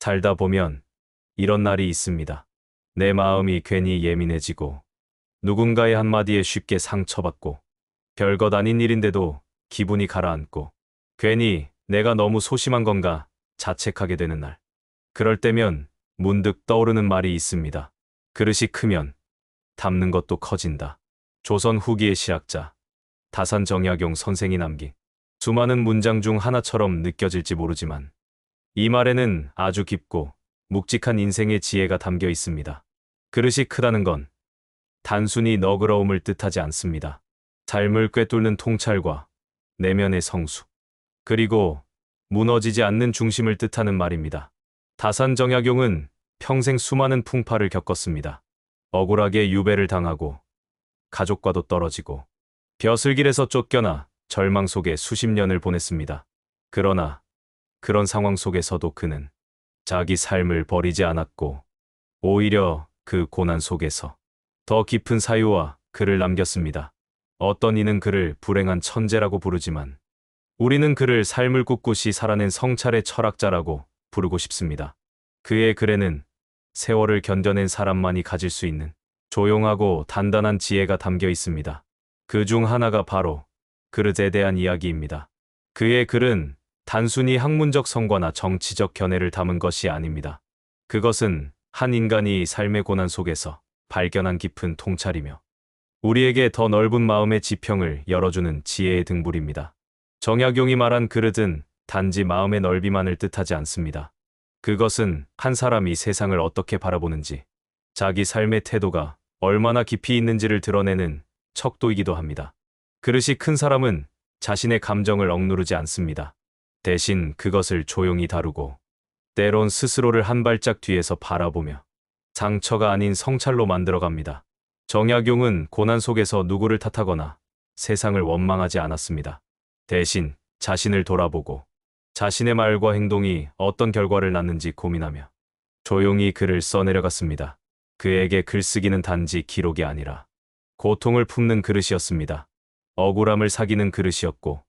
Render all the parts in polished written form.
살다 보면 이런 날이 있습니다. 내 마음이 괜히 예민해지고 누군가의 한마디에 쉽게 상처받고 별것 아닌 일인데도 기분이 가라앉고 괜히 내가 너무 소심한 건가 자책하게 되는 날. 그럴 때면 문득 떠오르는 말이 있습니다. 그릇이 크면 담는 것도 커진다. 조선 후기의 실학자 다산정약용 선생이 남긴 수많은 문장 중 하나처럼 느껴질지 모르지만 이 말에는 아주 깊고 묵직한 인생의 지혜가 담겨 있습니다. 그릇이 크다는 건 단순히 너그러움을 뜻하지 않습니다. 삶을 꿰뚫는 통찰과 내면의 성수, 그리고 무너지지 않는 중심을 뜻하는 말입니다. 다산정약용은 평생 수많은 풍파를 겪었습니다. 억울하게 유배를 당하고 가족과도 떨어지고 벼슬길에서 쫓겨나 절망 속에 수십 년을 보냈습니다. 그러나 그런 상황 속에서도 그는 자기 삶을 버리지 않았고 오히려 그 고난 속에서 더 깊은 사유와 글을 남겼습니다. 어떤 이는 그를 불행한 천재라고 부르지만 우리는 그를 삶을 꿋꿋이 살아낸 성찰의 철학자라고 부르고 싶습니다. 그의 글에는 세월을 견뎌낸 사람만이 가질 수 있는 조용하고 단단한 지혜가 담겨 있습니다. 그 중 하나가 바로 그릇에 대한 이야기입니다. 그의 글은 단순히 학문적 성과나 정치적 견해를 담은 것이 아닙니다. 그것은 한 인간이 삶의 고난 속에서 발견한 깊은 통찰이며 우리에게 더 넓은 마음의 지평을 열어주는 지혜의 등불입니다. 정약용이 말한 그릇은 단지 마음의 넓이만을 뜻하지 않습니다. 그것은 한 사람이 세상을 어떻게 바라보는지, 자기 삶의 태도가 얼마나 깊이 있는지를 드러내는 척도이기도 합니다. 그릇이 큰 사람은 자신의 감정을 억누르지 않습니다. 대신 그것을 조용히 다루고 때론 스스로를 한 발짝 뒤에서 바라보며 상처가 아닌 성찰로 만들어갑니다. 정약용은 고난 속에서 누구를 탓하거나 세상을 원망하지 않았습니다. 대신 자신을 돌아보고 자신의 말과 행동이 어떤 결과를 낳는지 고민하며 조용히 글을 써내려갔습니다. 그에게 글쓰기는 단지 기록이 아니라 고통을 품는 그릇이었습니다. 억울함을 사귀는 그릇이었고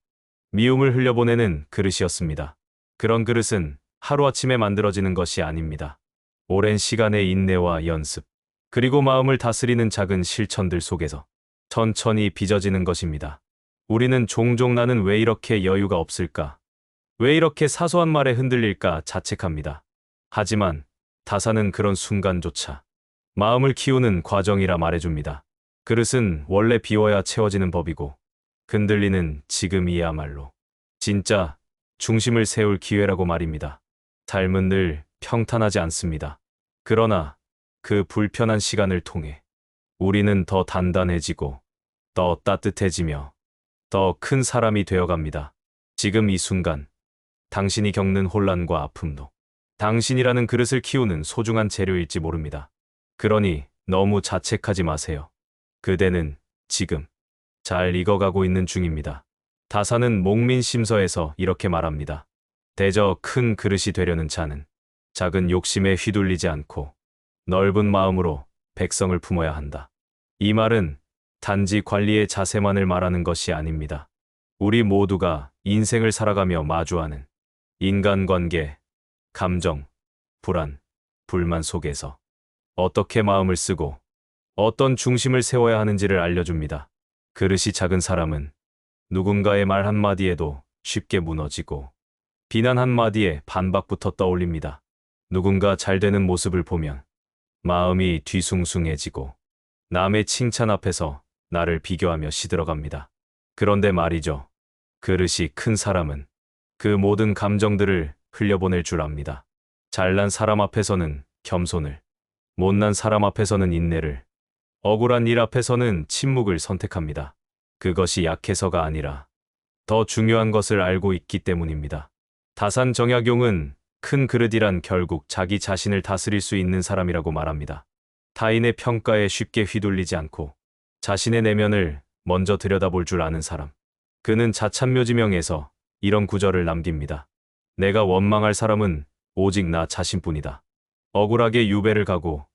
미움을 흘려보내는 그릇이었습니다. 그런 그릇은 하루아침에 만들어지는 것이 아닙니다. 오랜 시간의 인내와 연습, 그리고 마음을 다스리는 작은 실천들 속에서 천천히 빚어지는 것입니다. 우리는 종종 나는 왜 이렇게 여유가 없을까? 왜 이렇게 사소한 말에 흔들릴까 자책합니다. 하지만 다사는 그런 순간조차 마음을 키우는 과정이라 말해줍니다. 그릇은 원래 비워야 채워지는 법이고 흔들리는 지금이야말로 진짜 중심을 세울 기회라고 말입니다. 삶은 늘 평탄하지 않습니다. 그러나 그 불편한 시간을 통해 우리는 더 단단해지고 더 따뜻해지며 더 큰 사람이 되어갑니다. 지금 이 순간 당신이 겪는 혼란과 아픔도 당신이라는 그릇을 키우는 소중한 재료일지 모릅니다. 그러니 너무 자책하지 마세요. 그대는 지금 잘 익어가고 있는 중입니다. 다사는 목민심서에서 이렇게 말합니다. 대저 큰 그릇이 되려는 자는 작은 욕심에 휘둘리지 않고 넓은 마음으로 백성을 품어야 한다. 이 말은 단지 관리의 자세만을 말하는 것이 아닙니다. 우리 모두가 인생을 살아가며 마주하는 인간관계, 감정, 불안, 불만 속에서 어떻게 마음을 쓰고 어떤 중심을 세워야 하는지를 알려줍니다. 그릇이 작은 사람은 누군가의 말 한마디에도 쉽게 무너지고 비난 한마디에 반박부터 떠올립니다. 누군가 잘 되는 모습을 보면 마음이 뒤숭숭해지고 남의 칭찬 앞에서 나를 비교하며 시들어갑니다. 그런데 말이죠. 그릇이 큰 사람은 그 모든 감정들을 흘려보낼 줄 압니다. 잘난 사람 앞에서는 겸손을, 못난 사람 앞에서는 인내를, 억울한 일 앞에서는 침묵을 선택합니다. 그것이 약해서가 아니라 더 중요한 것을 알고 있기 때문입니다. 다산정약용은 큰 그릇이란 결국 자기 자신을 다스릴 수 있는 사람이라고 말합니다. 타인의 평가에 쉽게 휘둘리지 않고 자신의 내면을 먼저 들여다볼 줄 아는 사람. 그는 자찬묘지명에서 이런 구절을 남깁니다. 내가 원망할 사람은 오직 나 자신뿐이다. 억울하게 유배를 가고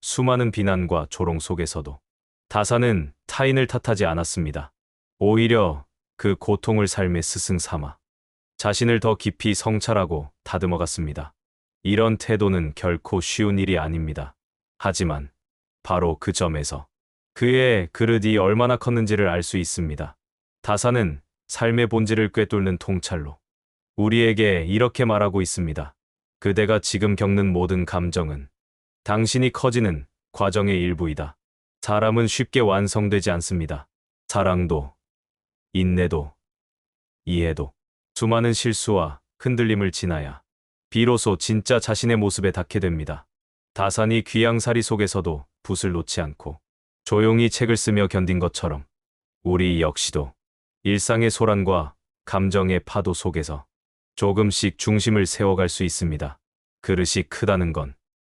수많은 비난과 조롱 속에서도 다사는 타인을 탓하지 않았습니다. 오히려 그 고통을 삶의 스승 삼아 자신을 더 깊이 성찰하고 다듬어갔습니다. 이런 태도는 결코 쉬운 일이 아닙니다. 하지만 바로 그 점에서 그의 그릇이 얼마나 컸는지를 알 수 있습니다. 다사는 삶의 본질을 꿰뚫는 통찰로 우리에게 이렇게 말하고 있습니다. 그대가 지금 겪는 모든 감정은 당신이 커지는 과정의 일부이다. 사람은 쉽게 완성되지 않습니다. 사랑도, 인내도, 이해도, 수많은 실수와 흔들림을 지나야 비로소 진짜 자신의 모습에 닿게 됩니다. 다산이 귀양살이 속에서도 붓을 놓지 않고 조용히 책을 쓰며 견딘 것처럼 우리 역시도 일상의 소란과 감정의 파도 속에서 조금씩 중심을 세워갈 수 있습니다. 그릇이 크다는 건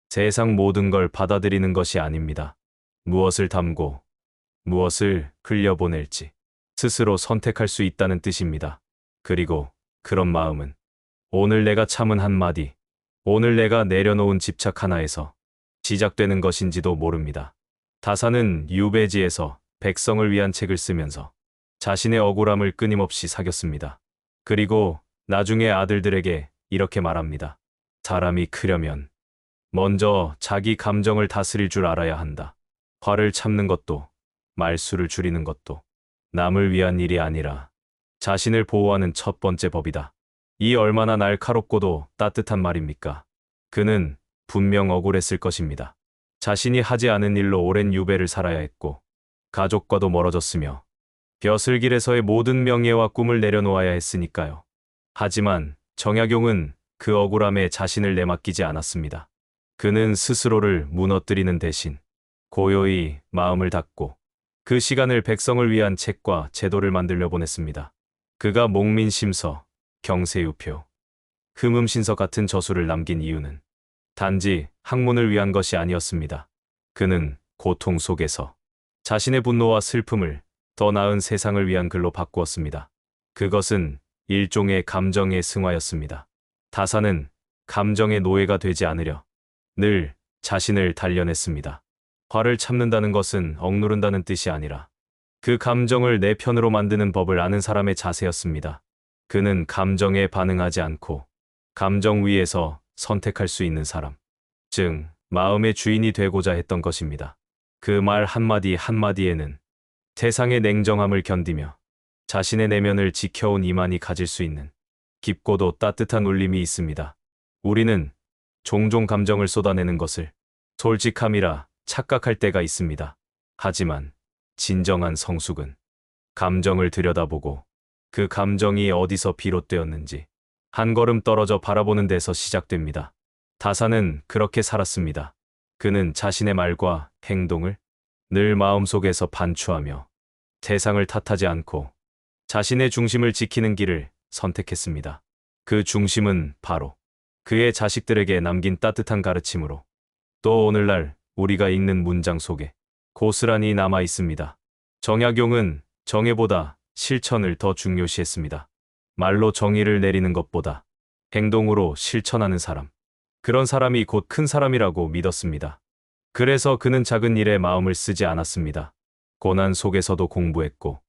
세상 모든 걸 받아들이는 것이 아닙니다. 무엇을 담고 무엇을 흘려보낼지 스스로 선택할 수 있다는 뜻입니다. 그리고 그런 마음은 오늘 내가 참은 한마디, 오늘 내가 내려놓은 집착 하나에서 시작되는 것인지도 모릅니다. 다사는 유배지에서 백성을 위한 책을 쓰면서 자신의 억울함을 끊임없이 사겼습니다. 그리고 나중에 아들들에게 이렇게 말합니다. 사람이 크려면 먼저 자기 감정을 다스릴 줄 알아야 한다. 화를 참는 것도 말수를 줄이는 것도 남을 위한 일이 아니라 자신을 보호하는 첫 번째 법이다. 이 얼마나 날카롭고도 따뜻한 말입니까? 그는 분명 억울했을 것입니다. 자신이 하지 않은 일로 오랜 유배를 살아야 했고 가족과도 멀어졌으며 벼슬길에서의 모든 명예와 꿈을 내려놓아야 했으니까요. 하지만 정약용은 그 억울함에 자신을 내맡기지 않았습니다. 그는 스스로를 무너뜨리는 대신 고요히 마음을 닫고 그 시간을 백성을 위한 책과 제도를 만들려 보냈습니다. 그가 목민심서, 경세유표, 흠음신서 같은 저수를 남긴 이유는 단지 학문을 위한 것이 아니었습니다. 그는 고통 속에서 자신의 분노와 슬픔을 더 나은 세상을 위한 글로 바꾸었습니다. 그것은 일종의 감정의 승화였습니다. 다사는 감정의 노예가 되지 않으려 늘 자신을 단련했습니다. 화를 참는다는 것은 억누른다는 뜻이 아니라 그 감정을 내 편으로 만드는 법을 아는 사람의 자세였습니다. 그는 감정에 반응하지 않고 감정 위에서 선택할 수 있는 사람, 즉 마음의 주인이 되고자 했던 것입니다. 그 말 한마디 한마디에는 세상의 냉정함을 견디며 자신의 내면을 지켜온 이만이 가질 수 있는 깊고도 따뜻한 울림이 있습니다. 우리는 종종 감정을 쏟아내는 것을 솔직함이라 착각할 때가 있습니다. 하지만 진정한 성숙은 감정을 들여다보고 그 감정이 어디서 비롯되었는지 한 걸음 떨어져 바라보는 데서 시작됩니다. 다사는 그렇게 살았습니다. 그는 자신의 말과 행동을 늘 마음속에서 반추하며 세상을 탓하지 않고 자신의 중심을 지키는 길을 선택했습니다. 그 중심은 바로 그의 자식들에게 남긴 따뜻한 가르침으로 또 오늘날 우리가 읽는 문장 속에 고스란히 남아 있습니다. 정약용은 정예보다 실천을 더 중요시했습니다. 말로 정의를 내리는 것보다 행동으로 실천하는 사람. 그런 사람이 곧 큰 사람이라고 믿었습니다. 그래서 그는 작은 일에 마음을 쓰지 않았습니다. 고난 속에서도 공부했고,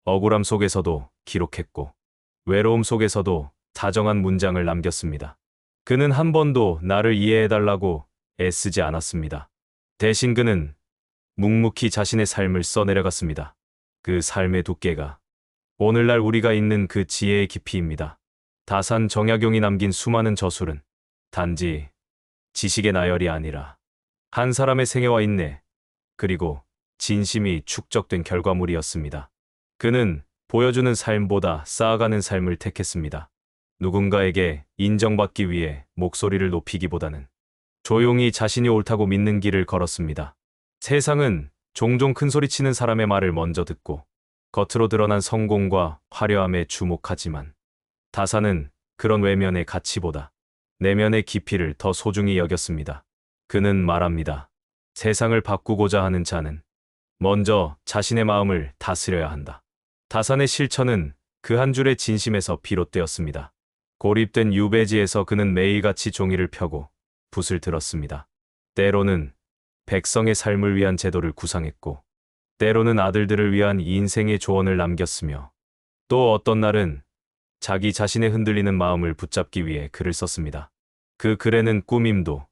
억울함 속에서도 기록했고, 외로움 속에서도 다정한 문장을 남겼습니다. 그는 한 번도 나를 이해해달라고 애쓰지 않았습니다. 대신 그는 묵묵히 자신의 삶을 써내려갔습니다. 그 삶의 두께가 오늘날 우리가 있는 그 지혜의 깊이입니다. 다산 정약용이 남긴 수많은 저술은 단지 지식의 나열이 아니라 한 사람의 생애와 인내, 그리고 진심이 축적된 결과물이었습니다. 그는 보여주는 삶보다 쌓아가는 삶을 택했습니다. 누군가에게 인정받기 위해 목소리를 높이기보다는 조용히 자신이 옳다고 믿는 길을 걸었습니다. 세상은 종종 큰소리치는 사람의 말을 먼저 듣고 겉으로 드러난 성공과 화려함에 주목하지만 다사는 그런 외면의 가치보다 내면의 깊이를 더 소중히 여겼습니다. 그는 말합니다. 세상을 바꾸고자 하는 자는 먼저 자신의 마음을 다스려야 한다. 다산의 실천은 그 한 줄의 진심에서 비롯되었습니다. 고립된 유배지에서 그는 매일같이 종이를 펴고 붓을 들었습니다. 때로는 백성의 삶을 위한 제도를 구상했고, 때로는 아들들을 위한 인생의 조언을 남겼으며, 또 어떤 날은 자기 자신의 흔들리는 마음을 붙잡기 위해 글을 썼습니다. 그 글에는 꾸밈도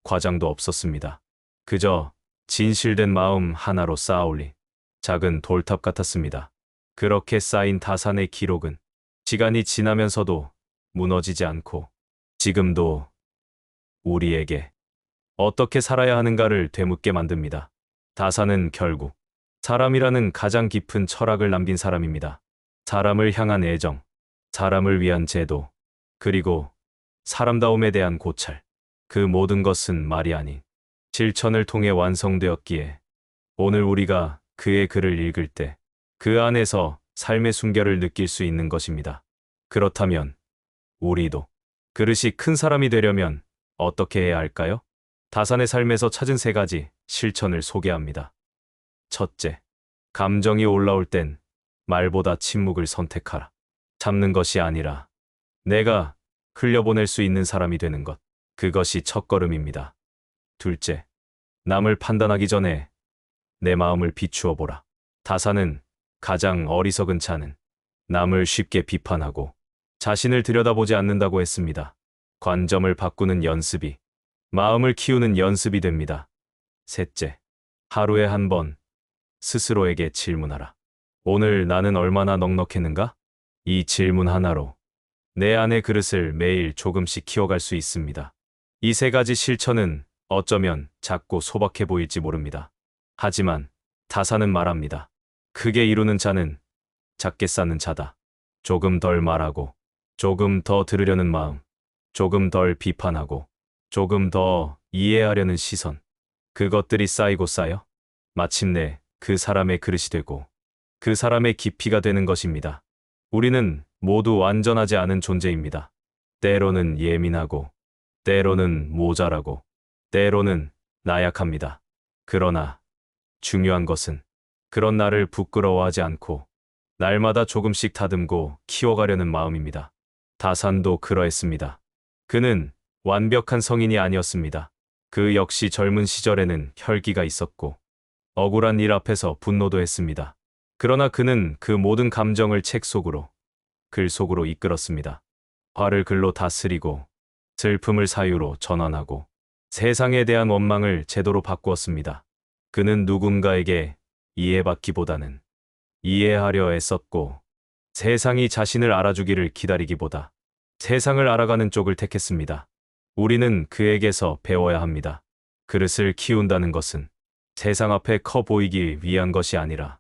과장도 없었습니다. 그저 진실된 마음 하나로 쌓아올린 작은 돌탑 같았습니다. 그렇게 쌓인 다산의 기록은 시간이 지나면서도 무너지지 않고 지금도 우리에게 어떻게 살아야 하는가를 되묻게 만듭니다. 다산은 결국 사람이라는 가장 깊은 철학을 남긴 사람입니다. 사람을 향한 애정, 사람을 위한 제도, 그리고 사람다움에 대한 고찰. 그 모든 것은 말이 아닌 실천을 통해 완성되었기에 오늘 우리가 그의 글을 읽을 때 그 안에서 삶의 순결을 느낄 수 있는 것입니다. 그렇다면 우리도 그릇이 큰 사람이 되려면 어떻게 해야 할까요? 다산의 삶에서 찾은 3가지 실천을 소개합니다. 첫째, 감정이 올라올 땐 말보다 침묵을 선택하라. 참는 것이 아니라 내가 흘려보낼 수 있는 사람이 되는 것. 그것이 첫걸음입니다. 둘째, 남을 판단하기 전에 내 마음을 비추어 보라. 다산은 가장 어리석은 자는 남을 쉽게 비판하고 자신을 들여다보지 않는다고 했습니다. 관점을 바꾸는 연습이 마음을 키우는 연습이 됩니다. 셋째, 하루에 한 번 스스로에게 질문하라. 오늘 나는 얼마나 넉넉했는가? 이 질문 하나로 내 안의 그릇을 매일 조금씩 키워갈 수 있습니다. 이 3가지 실천은 어쩌면 작고 소박해 보일지 모릅니다. 하지만 다산은 말합니다. 크게 이루는 자는 작게 쌓는 자다. 조금 덜 말하고, 조금 더 들으려는 마음, 조금 덜 비판하고, 조금 더 이해하려는 시선. 그것들이 쌓이고 쌓여 마침내 그 사람의 그릇이 되고 그 사람의 깊이가 되는 것입니다. 우리는 모두 완전하지 않은 존재입니다. 때로는 예민하고, 때로는 모자라고, 때로는 나약합니다. 그러나 중요한 것은 그런 나를 부끄러워하지 않고 날마다 조금씩 다듬고 키워가려는 마음입니다. 다산도 그러했습니다. 그는 완벽한 성인이 아니었습니다. 그 역시 젊은 시절에는 혈기가 있었고 억울한 일 앞에서 분노도 했습니다. 그러나 그는 그 모든 감정을 책 속으로, 글 속으로 이끌었습니다. 화를 글로 다스리고 슬픔을 사유로 전환하고 세상에 대한 원망을 제도로 바꾸었습니다. 그는 누군가에게 이해받기보다는 이해하려 애썼고 세상이 자신을 알아주기를 기다리기보다 세상을 알아가는 쪽을 택했습니다. 우리는 그에게서 배워야 합니다. 그릇을 키운다는 것은 세상 앞에 커 보이기 위한 것이 아니라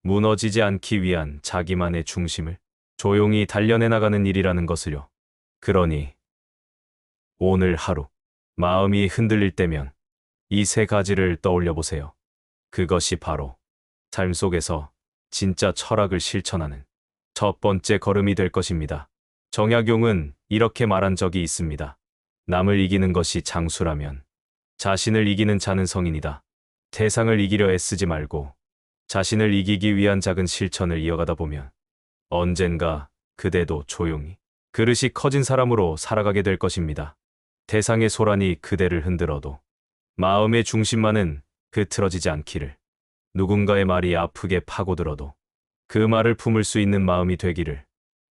무너지지 않기 위한 자기만의 중심을 조용히 단련해 나가는 일이라는 것을요. 그러니 오늘 하루 마음이 흔들릴 때면 이 3가지를 떠올려 보세요. 그것이 바로 삶 속에서 진짜 철학을 실천하는 첫 번째 걸음이 될 것입니다. 정약용은 이렇게 말한 적이 있습니다. 남을 이기는 것이 장수라면 자신을 이기는 자는 성인이다. 세상을 이기려 애쓰지 말고 자신을 이기기 위한 작은 실천을 이어가다 보면 언젠가 그대도 조용히 그릇이 커진 사람으로 살아가게 될 것입니다. 세상의 소란이 그대를 흔들어도 마음의 중심만은 흐트러지지 않기를, 누군가의 말이 아프게 파고들어도 그 말을 품을 수 있는 마음이 되기를,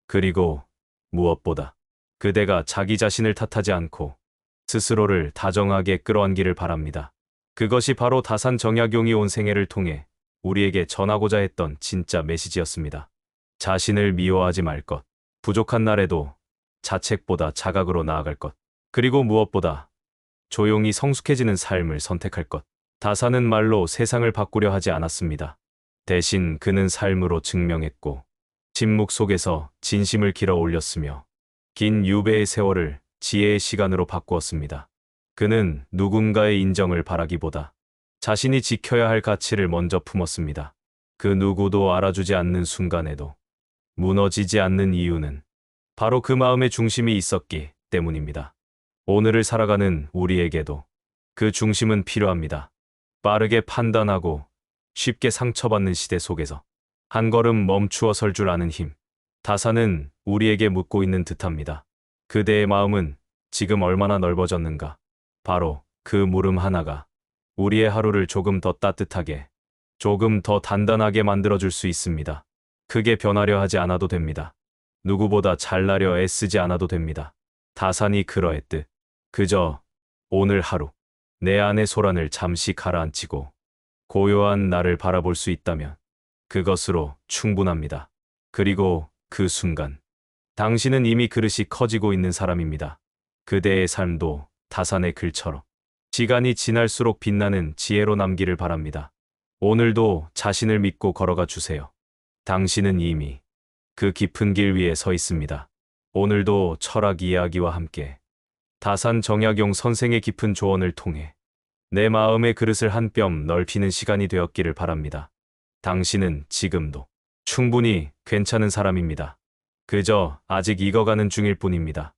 그리고 무엇보다 그대가 자기 자신을 탓하지 않고 스스로를 다정하게 끌어안기를 바랍니다. 그것이 바로 다산 정약용이 온 생애를 통해 우리에게 전하고자 했던 진짜 메시지였습니다. 자신을 미워하지 말 것, 부족한 날에도 자책보다 자각으로 나아갈 것, 그리고 무엇보다 조용히 성숙해지는 삶을 선택할 것. 다산은 말로 세상을 바꾸려 하지 않았습니다. 대신 그는 삶으로 증명했고 침묵 속에서 진심을 길어 올렸으며 긴 유배의 세월을 지혜의 시간으로 바꾸었습니다. 그는 누군가의 인정을 바라기보다 자신이 지켜야 할 가치를 먼저 품었습니다. 그 누구도 알아주지 않는 순간에도 무너지지 않는 이유는 바로 그 마음의 중심이 있었기 때문입니다. 오늘을 살아가는 우리에게도 그 중심은 필요합니다. 빠르게 판단하고 쉽게 상처받는 시대 속에서 한 걸음 멈추어 설 줄 아는 힘. 다산은 우리에게 묻고 있는 듯합니다. 그대의 마음은 지금 얼마나 넓어졌는가? 바로 그 물음 하나가 우리의 하루를 조금 더 따뜻하게, 조금 더 단단하게 만들어줄 수 있습니다. 크게 변하려 하지 않아도 됩니다. 누구보다 잘나려 애쓰지 않아도 됩니다. 다산이 그러했듯 그저 오늘 하루 내 안의 소란을 잠시 가라앉히고 고요한 나를 바라볼 수 있다면 그것으로 충분합니다. 그리고 그 순간 당신은 이미 그릇이 커지고 있는 사람입니다. 그대의 삶도 다산의 글처럼 시간이 지날수록 빛나는 지혜로 남기를 바랍니다. 오늘도 자신을 믿고 걸어가 주세요. 당신은 이미 그 깊은 길 위에 서 있습니다. 오늘도 철학 이야기와 함께 다산 정약용 선생의 깊은 조언을 통해 내 마음의 그릇을 한 뼘 넓히는 시간이 되었기를 바랍니다. 당신은 지금도 충분히 괜찮은 사람입니다. 그저 아직 익어가는 중일 뿐입니다.